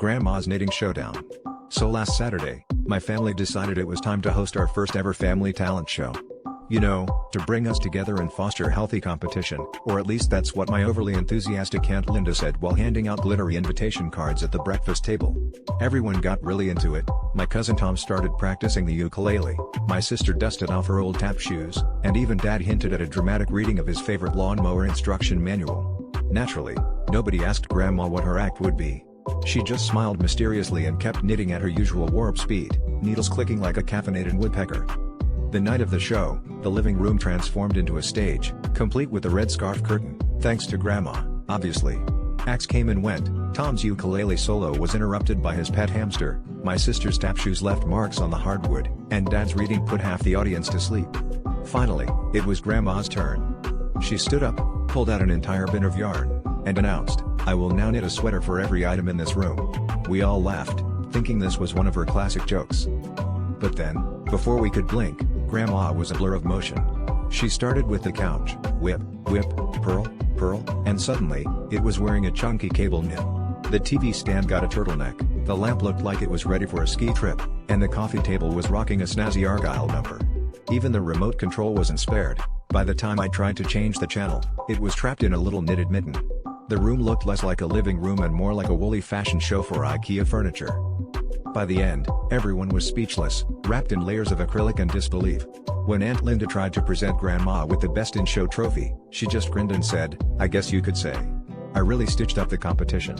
Grandma's Knitting Showdown. So last Saturday, my family decided it was time to host our first ever family talent show. You know, to bring us together and foster healthy competition, or at least that's what my overly enthusiastic Aunt Linda said while handing out glittery invitation cards at the breakfast table. Everyone got really into it. My cousin Tom started practicing the ukulele, my sister dusted off her old tap shoes, and even Dad hinted at a dramatic reading of his favorite lawnmower instruction manual. Naturally, nobody asked Grandma what her act would be. She just smiled mysteriously and kept knitting at her usual warp speed, needles clicking like a caffeinated woodpecker. The night of the show, the living room transformed into a stage, complete with a red scarf curtain, thanks to Grandma, obviously. Acts came and went. Tom's ukulele solo was interrupted by his pet hamster, my sister's tap shoes left marks on the hardwood, and Dad's reading put half the audience to sleep. Finally, it was Grandma's turn. She stood up, pulled out an entire bin of yarn, and announced, "I will now knit a sweater for every item in this room." We all laughed, thinking this was one of her classic jokes. But then, before we could blink, Grandma was a blur of motion. She started with the couch, whip, whip, purl, purl, and suddenly, it was wearing a chunky cable knit. The TV stand got a turtleneck, the lamp looked like it was ready for a ski trip, and the coffee table was rocking a snazzy Argyle number. Even the remote control wasn't spared. By the time I tried to change the channel, it was trapped in a little knitted mitten. The room looked less like a living room and more like a woolly fashion show for IKEA furniture. By the end, everyone was speechless, wrapped in layers of acrylic and disbelief. When Aunt Linda tried to present Grandma with the Best in Show trophy, she just grinned and said, "I guess you could say I really stitched up the competition."